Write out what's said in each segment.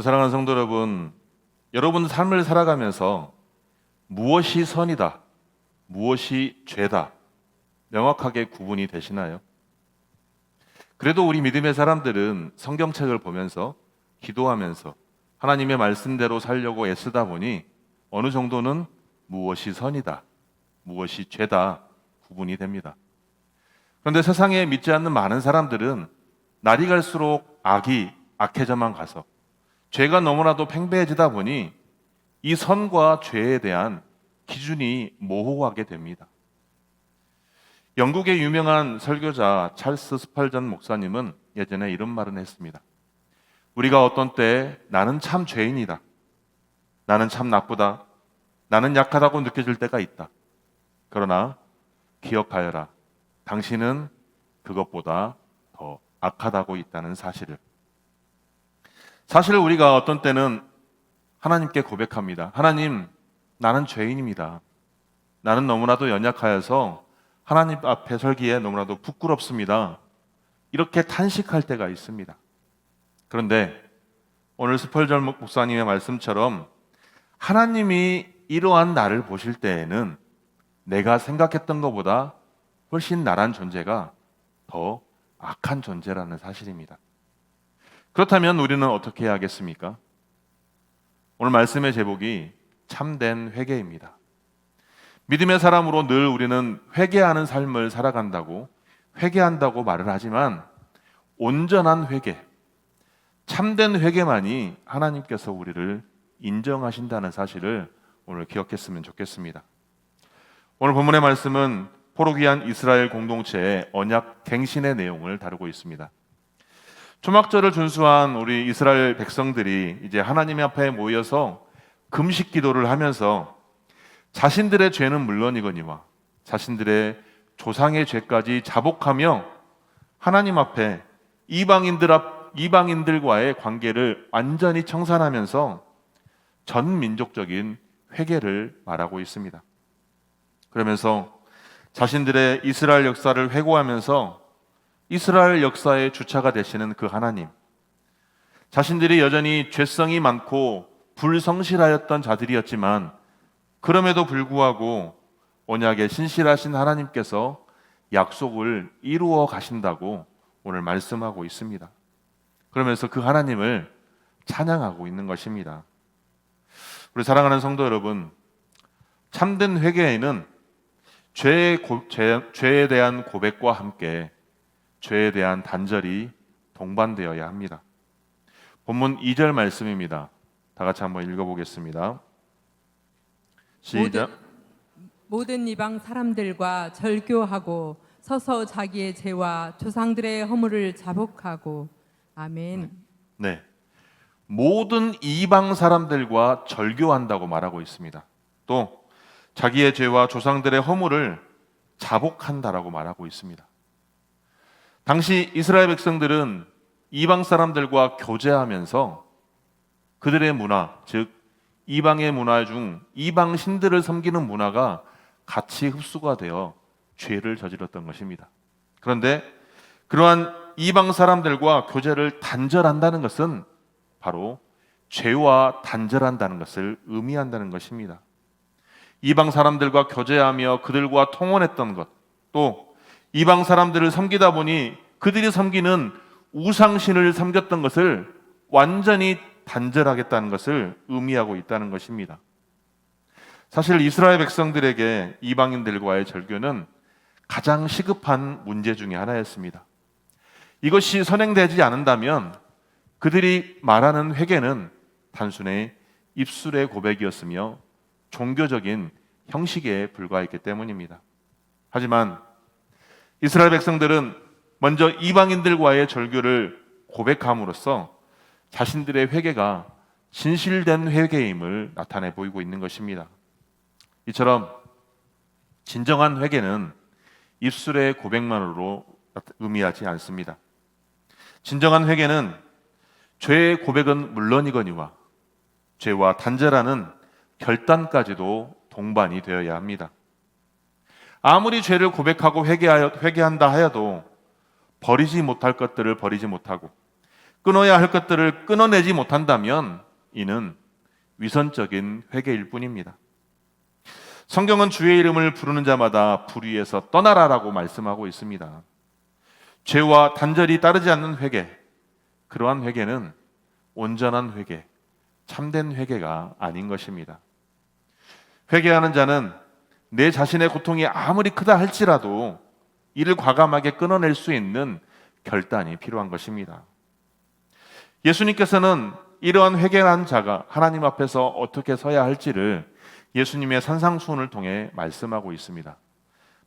사랑하는 성도 여러분, 여러분 삶을 살아가면서 무엇이 선이다, 무엇이 죄다 명확하게 구분이 되시나요? 그래도 우리 믿음의 사람들은 성경책을 보면서 기도하면서 하나님의 말씀대로 살려고 애쓰다 보니 어느 정도는 무엇이 선이다, 무엇이 죄다 구분이 됩니다. 그런데 세상에 믿지 않는 많은 사람들은 날이 갈수록 악이 악해져만 가서 죄가 너무나도 팽배해지다 보니 이 선과 죄에 대한 기준이 모호하게 됩니다. 영국의 유명한 설교자 찰스 스펄전 목사님은 예전에 이런 말을 했습니다. 우리가 어떤 때에 나는 참 죄인이다, 나는 참 나쁘다, 나는 약하다고 느껴질 때가 있다. 그러나 기억하여라, 당신은 그것보다 더 악하다고 있다는 사실을. 사실 우리가 어떤 때는 하나님께 고백합니다. 하나님, 나는 죄인입니다. 나는 너무나도 연약하여서 하나님 앞에 설기에 너무나도 부끄럽습니다. 이렇게 탄식할 때가 있습니다. 그런데 오늘 스펄전 목사님의 말씀처럼 하나님이 이러한 나를 보실 때에는 내가 생각했던 것보다 훨씬 나란 존재가 더 악한 존재라는 사실입니다. 그렇다면 우리는 어떻게 해야 하겠습니까? 오늘 말씀의 제목이 참된 회개입니다. 믿음의 사람으로 늘 우리는 회개하는 삶을 살아간다고, 회개한다고 말을 하지만 온전한 회개, 참된 회개만이 하나님께서 우리를 인정하신다는 사실을 오늘 기억했으면 좋겠습니다. 오늘 본문의 말씀은 포로기한 이스라엘 공동체의 언약 갱신의 내용을 다루고 있습니다. 초막절을 준수한 우리 이스라엘 백성들이 이제 하나님 앞에 모여서 금식 기도를 하면서 자신들의 죄는 물론이거니와 자신들의 조상의 죄까지 자복하며 하나님 앞에 이방인들과의 관계를 완전히 청산하면서 전 민족적인 회개를 말하고 있습니다. 그러면서 자신들의 이스라엘 역사를 회고하면서 이스라엘 역사의 주차가 되시는 그 하나님, 자신들이 여전히 죄성이 많고 불성실하였던 자들이었지만 그럼에도 불구하고 언약에 신실하신 하나님께서 약속을 이루어 가신다고 오늘 말씀하고 있습니다. 그러면서 그 하나님을 찬양하고 있는 것입니다. 우리 사랑하는 성도 여러분, 참된 회개에는 죄에 대한 고백과 함께 죄에 대한 단절이 동반되어야 합니다. 본문 2절 말씀입니다. 다 같이 한번 읽어보겠습니다. 시작. 모든 이방 사람들과 절교하고 서서 자기의 죄와 조상들의 허물을 자복하고. 아멘. 네, 모든 이방 사람들과 절교한다고 말하고 있습니다. 또 자기의 죄와 조상들의 허물을 자복한다라고 말하고 있습니다. 당시 이스라엘 백성들은 이방 사람들과 교제하면서 그들의 문화, 즉 이방의 문화 중 이방 신들을 섬기는 문화가 같이 흡수가 되어 죄를 저질렀던 것입니다. 그런데 그러한 이방 사람들과 교제를 단절한다는 것은 바로 죄와 단절한다는 것을 의미한다는 것입니다. 이방 사람들과 교제하며 그들과 통혼했던 것, 또 이방 사람들을 섬기다 보니 그들이 섬기는 우상신을 섬겼던 것을 완전히 단절하겠다는 것을 의미하고 있다는 것입니다. 사실 이스라엘 백성들에게 이방인들과의 절교는 가장 시급한 문제 중에 하나였습니다. 이것이 선행되지 않는다면 그들이 말하는 회개는 단순히 입술의 고백이었으며 종교적인 형식에 불과했기 때문입니다. 하지만 이스라엘 백성들은 먼저 이방인들과의 절교를 고백함으로써 자신들의 회개가 진실된 회개임을 나타내 보이고 있는 것입니다. 이처럼 진정한 회개는 입술의 고백만으로 의미하지 않습니다. 진정한 회개는 죄의 고백은 물론이거니와 죄와 단절하는 결단까지도 동반이 되어야 합니다. 아무리 죄를 고백하고 회개한다 하여도 버리지 못할 것들을 버리지 못하고 끊어야 할 것들을 끊어내지 못한다면 이는 위선적인 회개일 뿐입니다. 성경은 주의 이름을 부르는 자마다 불의에서 떠나라라고 말씀하고 있습니다. 죄와 단절이 따르지 않는 회개, 그러한 회개는 온전한 회개, 참된 회개가 아닌 것입니다. 회개하는 자는 내 자신의 고통이 아무리 크다 할지라도 이를 과감하게 끊어낼 수 있는 결단이 필요한 것입니다. 예수님께서는 이러한 회개한 자가 하나님 앞에서 어떻게 서야 할지를 예수님의 산상수훈을 통해 말씀하고 있습니다.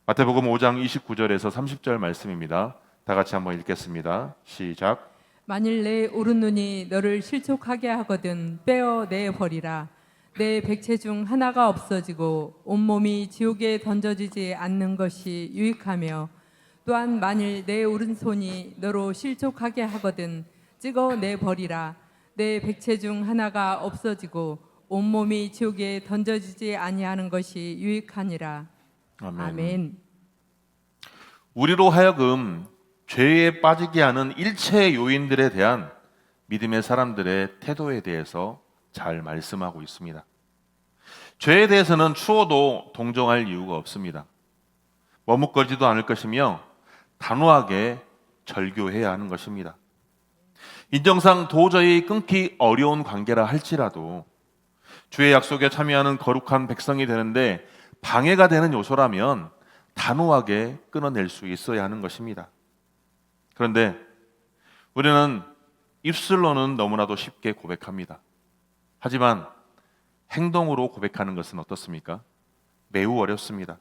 마태복음 5장 29절에서 30절 말씀입니다. 다 같이 한번 읽겠습니다. 시작. 만일 내 오른눈이 너를 실족하게 하거든 빼어 내버리라. 내 백체 중 하나가 없어지고 온몸이 지옥에 던져지지 않는 것이 유익하며, 또한 만일 내 오른손이 너로 실족하게 하거든 찍어 내버리라. 내 백체 중 하나가 없어지고 온몸이 지옥에 던져지지 아니하는 것이 유익하니라. 아멘. 우리로 하여금 죄에 빠지게 하는 일체의 요인들에 대한 믿음의 사람들의 태도에 대해서 잘 말씀하고 있습니다. 죄에 대해서는 추워도 동정할 이유가 없습니다. 머뭇거리지도 않을 것이며 단호하게 절교해야 하는 것입니다. 인정상 도저히 끊기 어려운 관계라 할지라도 주의 약속에 참여하는 거룩한 백성이 되는데 방해가 되는 요소라면 단호하게 끊어낼 수 있어야 하는 것입니다. 그런데 우리는 입술로는 너무나도 쉽게 고백합니다. 하지만 행동으로 고백하는 것은 어떻습니까? 매우 어렵습니다.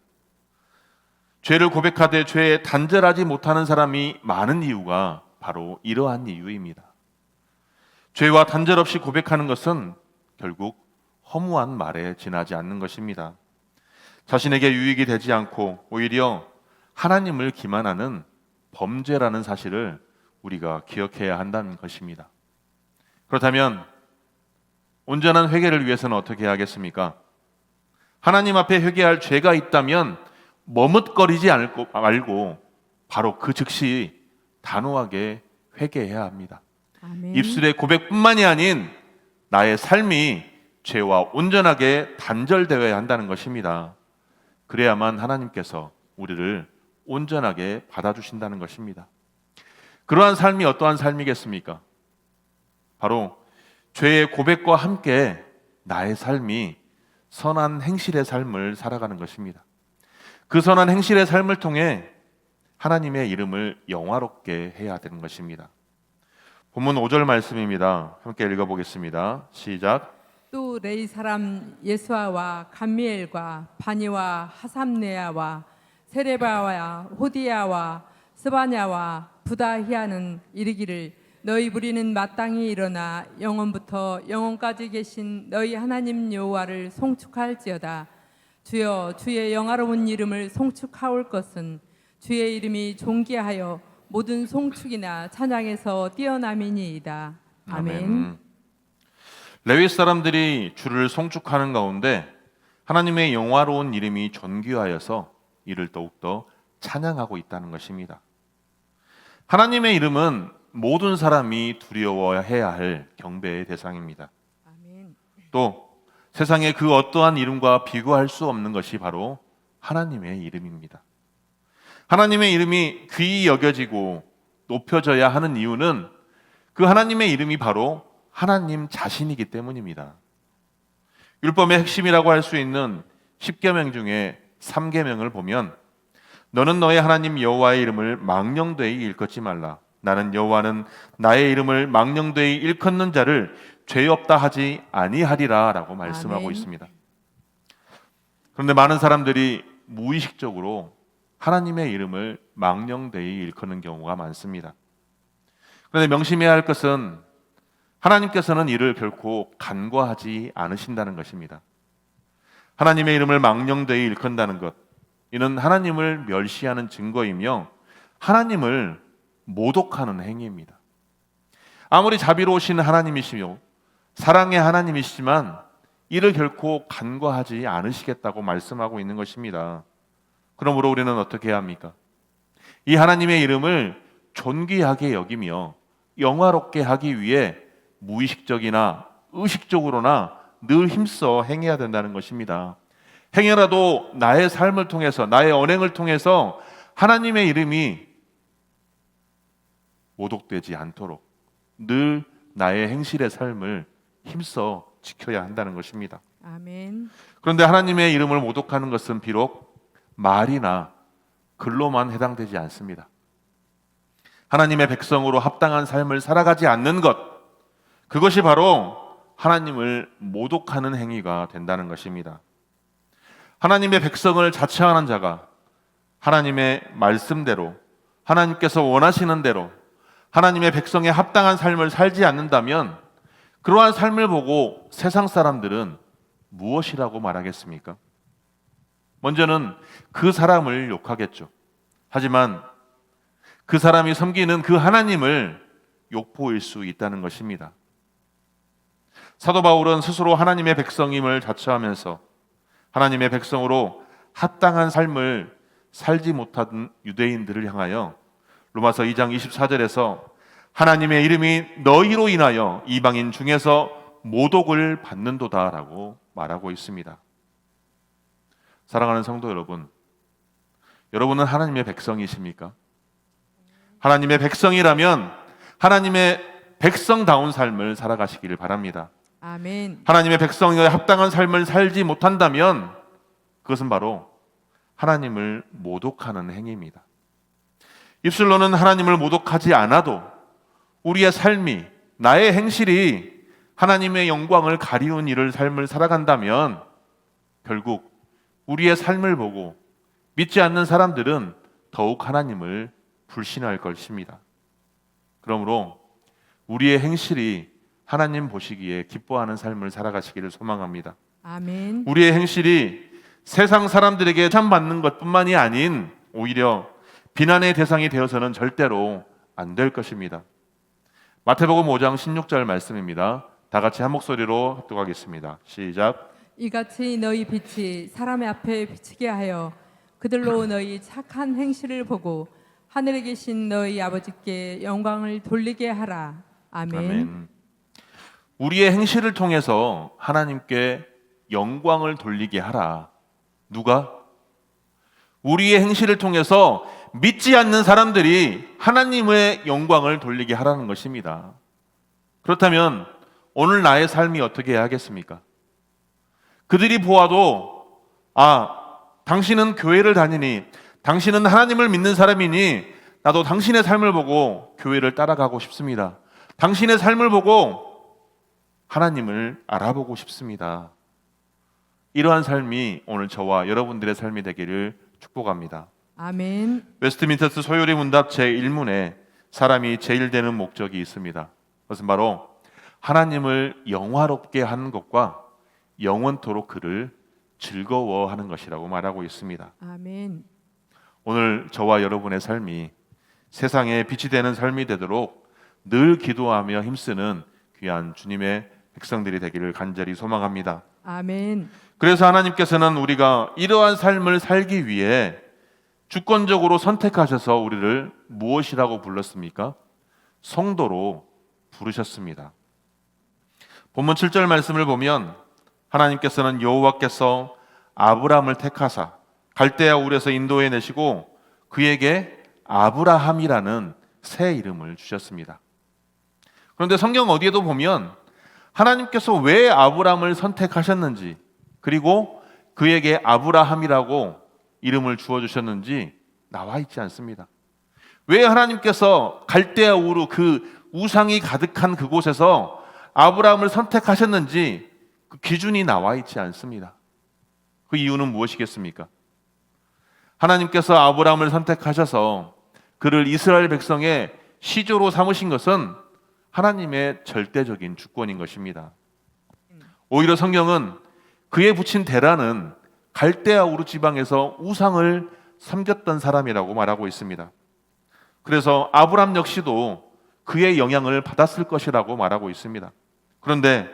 죄를 고백하되 죄에 단절하지 못하는 사람이 많은 이유가 바로 이러한 이유입니다. 죄와 단절 없이 고백하는 것은 결국 허무한 말에 지나지 않는 것입니다. 자신에게 유익이 되지 않고 오히려 하나님을 기만하는 범죄라는 사실을 우리가 기억해야 한다는 것입니다. 그렇다면 온전한 회개를 위해서는 어떻게 하겠습니까? 하나님 앞에 회개할 죄가 있다면 머뭇거리지 말고 바로 그 즉시 단호하게 회개해야 합니다. 아멘. 입술의 고백뿐만이 아닌 나의 삶이 죄와 온전하게 단절되어야 한다는 것입니다. 그래야만 하나님께서 우리를 온전하게 받아주신다는 것입니다. 그러한 삶이 어떠한 삶이겠습니까? 바로 죄의 고백과 함께 나의 삶이 선한 행실의 삶을 살아가는 것입니다. 그 선한 행실의 삶을 통해 하나님의 이름을 영화롭게 해야 되는 것입니다. 본문 5절 말씀입니다. 함께 읽어보겠습니다. 시작. 또 레이 사람 예수아와 감미엘과 바니와 하삼네아와 세레바와 호디야와 스바냐와 부다히아는 이르기를 너희 무리는 마땅히 일어나 영원부터 영원까지 계신 너희 하나님 여호와를 송축할지어다. 주여 주의 영화로운 이름을 송축하올 것은 주의 이름이 존귀하여 모든 송축이나 찬양에서 뛰어남이니이다. 아멘. 레위 사람들이 주를 송축하는 가운데 하나님의 영화로운 이름이 존귀하여서 이를 더욱더 찬양하고 있다는 것입니다. 하나님의 이름은 모든 사람이 두려워해야 할 경배의 대상입니다. 아멘. 또 세상의 그 어떠한 이름과 비교할 수 없는 것이 바로 하나님의 이름입니다. 하나님의 이름이 귀히 여겨지고 높여져야 하는 이유는 그 하나님의 이름이 바로 하나님 자신이기 때문입니다. 율법의 핵심이라고 할 수 있는 10계명 중에 3계명을 보면 너는 너의 하나님 여호와의 이름을 망령되이 일컫지 말라. 나는 여호와는 나의 이름을 망령되이 일컫는 자를 죄 없다 하지 아니하리라 라고 말씀하고 아멘. 있습니다. 그런데 많은 사람들이 무의식적으로 하나님의 이름을 망령되이 일컫는 경우가 많습니다. 그런데 명심해야 할 것은 하나님께서는 이를 결코 간과하지 않으신다는 것입니다. 하나님의 이름을 망령되이 일컫는다는 것, 이는 하나님을 멸시하는 증거이며 하나님을 모독하는 행위입니다. 아무리 자비로우신 하나님이시며 사랑의 하나님이시지만 이를 결코 간과하지 않으시겠다고 말씀하고 있는 것입니다. 그러므로 우리는 어떻게 해야 합니까? 이 하나님의 이름을 존귀하게 여기며 영화롭게 하기 위해 무의식적이나 의식적으로나 늘 힘써 행해야 된다는 것입니다. 행여라도 나의 삶을 통해서, 나의 언행을 통해서 하나님의 이름이 모독되지 않도록 늘 나의 행실의 삶을 힘써 지켜야 한다는 것입니다. 아멘. 그런데 하나님의 이름을 모독하는 것은 비록 말이나 글로만 해당되지 않습니다. 하나님의 백성으로 합당한 삶을 살아가지 않는 것, 그것이 바로 하나님을 모독하는 행위가 된다는 것입니다. 하나님의 백성을 자처하는 자가 하나님의 말씀대로, 하나님께서 원하시는 대로 하나님의 백성에 합당한 삶을 살지 않는다면 그러한 삶을 보고 세상 사람들은 무엇이라고 말하겠습니까? 먼저는 그 사람을 욕하겠죠. 하지만 그 사람이 섬기는 그 하나님을 욕보일 수 있다는 것입니다. 사도 바울은 스스로 하나님의 백성임을 자처하면서 하나님의 백성으로 합당한 삶을 살지 못한 유대인들을 향하여 로마서 2장 24절에서 하나님의 이름이 너희로 인하여 이방인 중에서 모독을 받는도다라고 말하고 있습니다. 사랑하는 성도 여러분, 여러분은 하나님의 백성이십니까? 하나님의 백성이라면 하나님의 백성다운 삶을 살아가시기를 바랍니다. 아멘. 하나님의 백성에 합당한 삶을 살지 못한다면 그것은 바로 하나님을 모독하는 행위입니다. 입술로는 하나님을 모독하지 않아도 우리의 삶이, 나의 행실이 하나님의 영광을 가리운 일을 삶을 살아간다면 결국 우리의 삶을 보고 믿지 않는 사람들은 더욱 하나님을 불신할 것입니다. 그러므로 우리의 행실이 하나님 보시기에 기뻐하는 삶을 살아가시기를 소망합니다. 아멘. 우리의 행실이 세상 사람들에게 칭찬받는 것뿐만이 아닌 오히려 비난의 대상이 되어서는 절대로 안 될 것입니다. 마태복음 5장 16절 말씀입니다. 다 같이 한 목소리로 합독하겠습니다. 시작. 이같이 너희 빛이 사람의 앞에 비치게 하여 그들로 너희 착한 행실을 보고 하늘에 계신 너희 아버지께 영광을 돌리게 하라. 아멘. 아멘. 우리의 행실을 통해서 하나님께 영광을 돌리게 하라. 누가? 우리의 행실을 통해서 믿지 않는 사람들이 하나님의 영광을 돌리게 하라는 것입니다. 그렇다면 오늘 나의 삶이 어떻게 해야 하겠습니까? 그들이 보아도 당신은 교회를 다니니, 당신은 하나님을 믿는 사람이니 나도 당신의 삶을 보고 교회를 따라가고 싶습니다. 당신의 삶을 보고 하나님을 알아보고 싶습니다. 이러한 삶이 오늘 저와 여러분들의 삶이 되기를 축복합니다. 아멘. 웨스트민스터 소요리 문답 제1문에 사람이 제일 되는 목적이 있습니다. 그것은 바로 하나님을 영화롭게 하는 것과 영원토록 그를 즐거워하는 것이라고 말하고 있습니다. 아멘. 오늘 저와 여러분의 삶이 세상에 빛이 되는 삶이 되도록 늘 기도하며 힘쓰는 귀한 주님의 백성들이 되기를 간절히 소망합니다. 아멘. 그래서 하나님께서는 우리가 이러한 삶을 살기 위해 주권적으로 선택하셔서 우리를 무엇이라고 불렀습니까? 성도로 부르셨습니다. 본문 7절 말씀을 보면 하나님께서는 여호와께서 아브라함을 택하사 갈대아 울에서 인도해 내시고 그에게 아브라함이라는 새 이름을 주셨습니다. 그런데 성경 어디에도 보면 하나님께서 왜 아브라함을 선택하셨는지, 그리고 그에게 아브라함이라고 이름을 주어주셨는지 나와 있지 않습니다. 왜 하나님께서 갈대아 우르 그 우상이 가득한 그곳에서 아브라함을 선택하셨는지 그 기준이 나와 있지 않습니다. 그 이유는 무엇이겠습니까? 하나님께서 아브라함을 선택하셔서 그를 이스라엘 백성의 시조로 삼으신 것은 하나님의 절대적인 주권인 것입니다. 오히려 성경은 그에 붙인 데라는 갈대아 우르 지방에서 우상을 섬겼던 사람이라고 말하고 있습니다. 그래서 아브람 역시도 그의 영향을 받았을 것이라고 말하고 있습니다. 그런데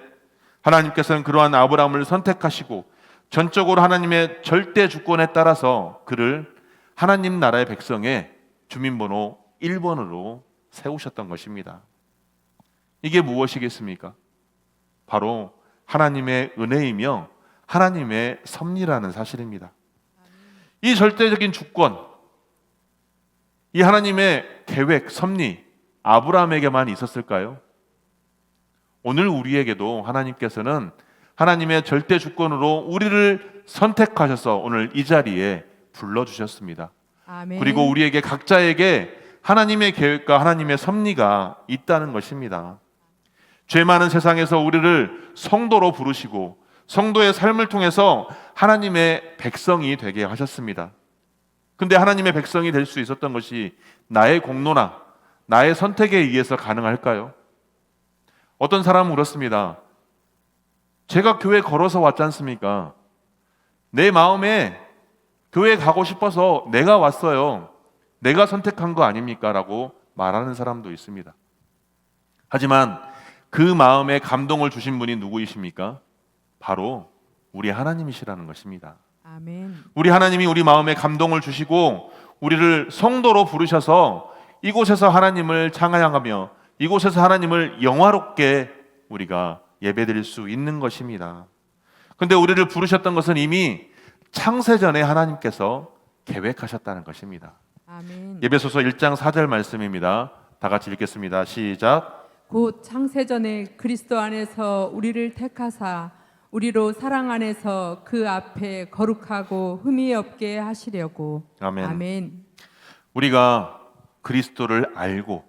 하나님께서는 그러한 아브람을 선택하시고 전적으로 하나님의 절대 주권에 따라서 그를 하나님 나라의 백성의 주민번호 1번으로 세우셨던 것입니다. 이게 무엇이겠습니까? 바로 하나님의 은혜이며 하나님의 섭리라는 사실입니다. 이 절대적인 주권, 이 하나님의 계획, 섭리, 아브라함에게만 있었을까요? 오늘 우리에게도 하나님께서는 하나님의 절대 주권으로 우리를 선택하셔서 오늘 이 자리에 불러주셨습니다. 아멘. 그리고 우리에게 각자에게 하나님의 계획과 하나님의 섭리가 있다는 것입니다. 죄 많은 세상에서 우리를 성도로 부르시고 성도의 삶을 통해서 하나님의 백성이 되게 하셨습니다. 근데 하나님의 백성이 될 수 있었던 것이 나의 공로나 나의 선택에 의해서 가능할까요? 어떤 사람은 그렇습니다. 제가 교회 걸어서 왔지 않습니까? 내 마음에 교회 가고 싶어서 내가 왔어요. 내가 선택한 거 아닙니까? 라고 말하는 사람도 있습니다. 하지만 그 마음에 감동을 주신 분이 누구이십니까? 바로 우리 하나님이시라는 것입니다. 아멘. 우리 하나님이 우리 마음에 감동을 주시고 우리를 성도로 부르셔서 이곳에서 하나님을 찬양하며 이곳에서 하나님을 영화롭게 우리가 예배드릴 수 있는 것입니다. 그런데 우리를 부르셨던 것은 이미 창세전에 하나님께서 계획하셨다는 것입니다. 아멘. 에베소서 1장 4절 말씀입니다. 다 같이 읽겠습니다. 시작. 곧 창세전에 그리스도 안에서 우리를 택하사 우리로 사랑 안에서 그 앞에 거룩하고 흠이 없게 하시려고. 아멘. 아멘. 우리가 그리스도를 알고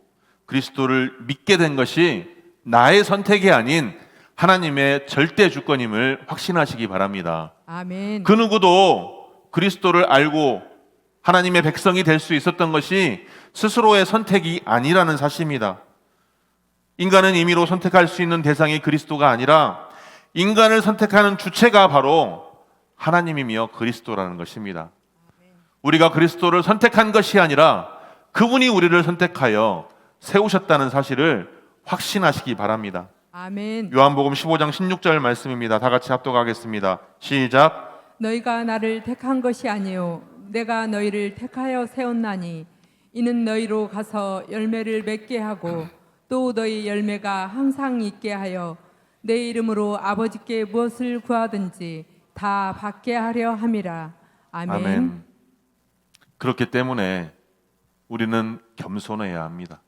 그리스도를 믿게 된 것이 나의 선택이 아닌 하나님의 절대 주권임을 확신하시기 바랍니다. 아멘. 그 누구도 그리스도를 알고 하나님의 백성이 될 수 있었던 것이 스스로의 선택이 아니라는 사실입니다. 인간은 임의로 선택할 수 있는 대상이 그리스도가 아니라 인간을 선택하는 주체가 바로 하나님이며 그리스도라는 것입니다. 우리가 그리스도를 선택한 것이 아니라 그분이 우리를 선택하여 세우셨다는 사실을 확신하시기 바랍니다. 아멘. 요한복음 15장 16절 말씀입니다. 다 같이 합독하겠습니다. 시작. 너희가 나를 택한 것이 아니요 내가 너희를 택하여 세웠나니 이는 너희로 가서 열매를 맺게 하고 또 너희 열매가 항상 있게 하여 내 이름으로 아버지께 무엇을 구하든지 다 받게 하려 함이라. 아멘. 아멘. 그렇기 때문에 우리는 겸손해야 합니다.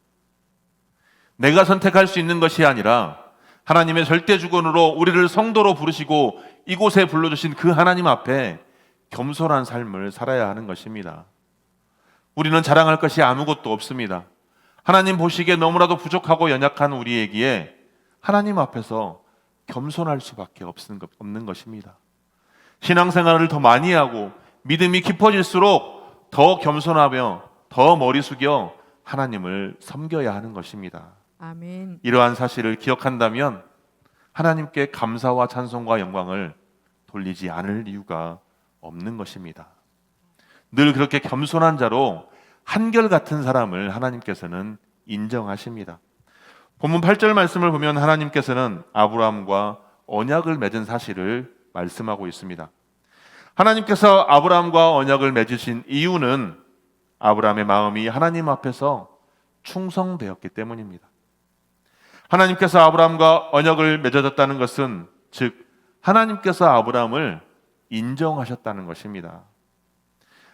내가 선택할 수 있는 것이 아니라 하나님의 절대 주권으로 우리를 성도로 부르시고 이곳에 불러주신 그 하나님 앞에 겸손한 삶을 살아야 하는 것입니다. 우리는 자랑할 것이 아무것도 없습니다. 하나님 보시기에 너무나도 부족하고 연약한 우리에게 하나님 앞에서 겸손할 수밖에 없는 것입니다. 신앙생활을 더 많이 하고 믿음이 깊어질수록 더 겸손하며 더 머리 숙여 하나님을 섬겨야 하는 것입니다. 아멘. 이러한 사실을 기억한다면 하나님께 감사와 찬송과 영광을 돌리지 않을 이유가 없는 것입니다. 늘 그렇게 겸손한 자로 한결같은 사람을 하나님께서는 인정하십니다. 본문 8절 말씀을 보면 하나님께서는 아브라함과 언약을 맺은 사실을 말씀하고 있습니다. 하나님께서 아브라함과 언약을 맺으신 이유는 아브라함의 마음이 하나님 앞에서 충성되었기 때문입니다. 하나님께서 아브라함과 언약을 맺어졌다는 것은 즉 하나님께서 아브라함을 인정하셨다는 것입니다.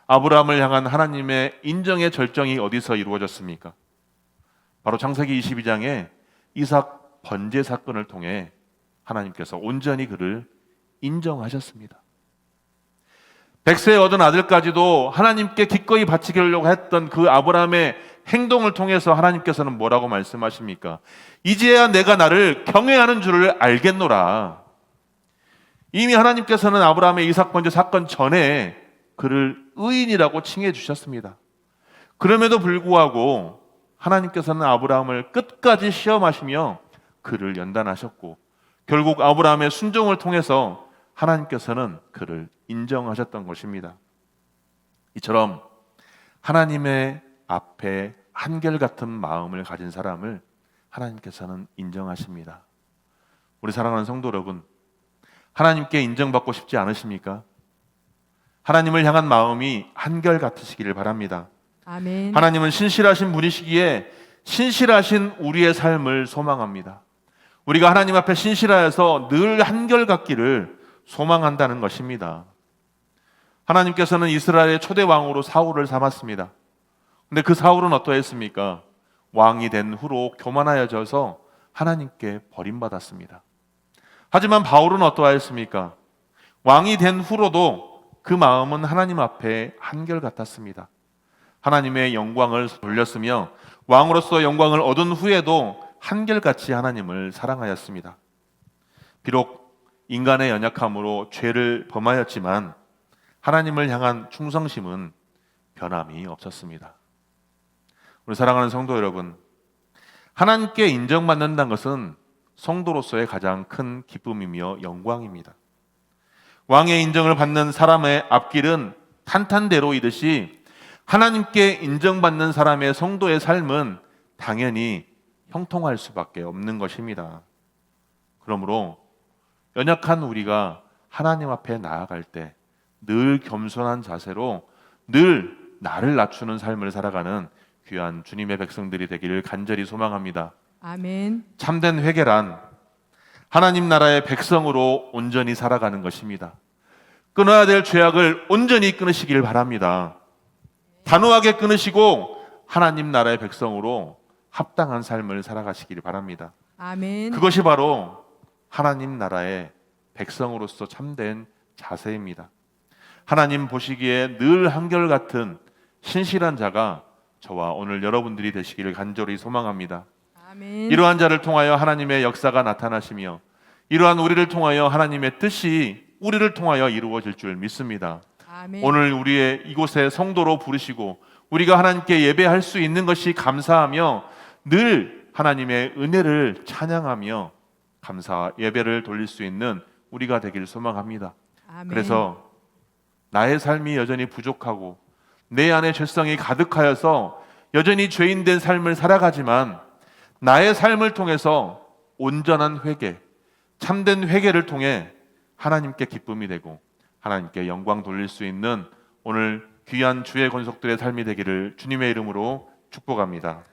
아브라함을 향한 하나님의 인정의 절정이 어디서 이루어졌습니까? 바로 창세기 22장에 이삭 번제 사건을 통해 하나님께서 온전히 그를 인정하셨습니다. 백세에 얻은 아들까지도 하나님께 기꺼이 바치려고 했던 그 아브라함의 행동을 통해서 하나님께서는 뭐라고 말씀하십니까? 이제야 내가 나를 경외하는 줄을 알겠노라. 이미 하나님께서는 아브라함의 이삭 번제 사건 전에 그를 의인이라고 칭해 주셨습니다. 그럼에도 불구하고 하나님께서는 아브라함을 끝까지 시험하시며 그를 연단하셨고 결국 아브라함의 순종을 통해서 하나님께서는 그를 인정하셨던 것입니다. 이처럼 하나님의 앞에 한결같은 마음을 가진 사람을 하나님께서는 인정하십니다. 우리 사랑하는 성도 여러분, 하나님께 인정받고 싶지 않으십니까? 하나님을 향한 마음이 한결같으시기를 바랍니다. 아멘. 하나님은 신실하신 분이시기에 신실하신 우리의 삶을 소망합니다. 우리가 하나님 앞에 신실하여서 늘 한결같기를 소망한다는 것입니다. 하나님께서는 이스라엘의 초대 왕으로 사울을 삼았습니다. 근데 그 사울은 어떠했습니까? 왕이 된 후로 교만하여져서 하나님께 버림받았습니다. 하지만 바울은 어떠하였습니까? 왕이 된 후로도 그 마음은 하나님 앞에 한결같았습니다. 하나님의 영광을 돌렸으며 왕으로서 영광을 얻은 후에도 한결같이 하나님을 사랑하였습니다. 비록 인간의 연약함으로 죄를 범하였지만 하나님을 향한 충성심은 변함이 없었습니다. 우리 사랑하는 성도 여러분, 하나님께 인정받는다는 것은 성도로서의 가장 큰 기쁨이며 영광입니다. 왕의 인정을 받는 사람의 앞길은 탄탄대로이듯이 하나님께 인정받는 사람의 성도의 삶은 당연히 형통할 수밖에 없는 것입니다. 그러므로 연약한 우리가 하나님 앞에 나아갈 때 늘 겸손한 자세로 늘 나를 낮추는 삶을 살아가는 귀한 주님의 백성들이 되기를 간절히 소망합니다. 아멘. 참된 회개란 하나님 나라의 백성으로 온전히 살아가는 것입니다. 끊어야 될 죄악을 온전히 끊으시길 바랍니다. 단호하게 끊으시고 하나님 나라의 백성으로 합당한 삶을 살아가시길 바랍니다. 아멘. 그것이 바로 하나님 나라의 백성으로서 참된 자세입니다. 하나님 보시기에 늘 한결같은 신실한 자가 저와 오늘 여러분들이 되시기를 간절히 소망합니다. 아멘. 이러한 자를 통하여 하나님의 역사가 나타나시며 이러한 우리를 통하여 하나님의 뜻이 우리를 통하여 이루어질 줄 믿습니다. 아멘. 오늘 우리의 이곳에 성도로 부르시고 우리가 하나님께 예배할 수 있는 것이 감사하며 늘 하나님의 은혜를 찬양하며 감사 예배를 돌릴 수 있는 우리가 되기를 소망합니다. 아멘. 그래서 나의 삶이 여전히 부족하고 내 안에 죄성이 가득하여서 여전히 죄인된 삶을 살아가지만 나의 삶을 통해서 온전한 회개, 참된 회개를 통해 하나님께 기쁨이 되고 하나님께 영광 돌릴 수 있는 오늘 귀한 주의 권속들의 삶이 되기를 주님의 이름으로 축복합니다.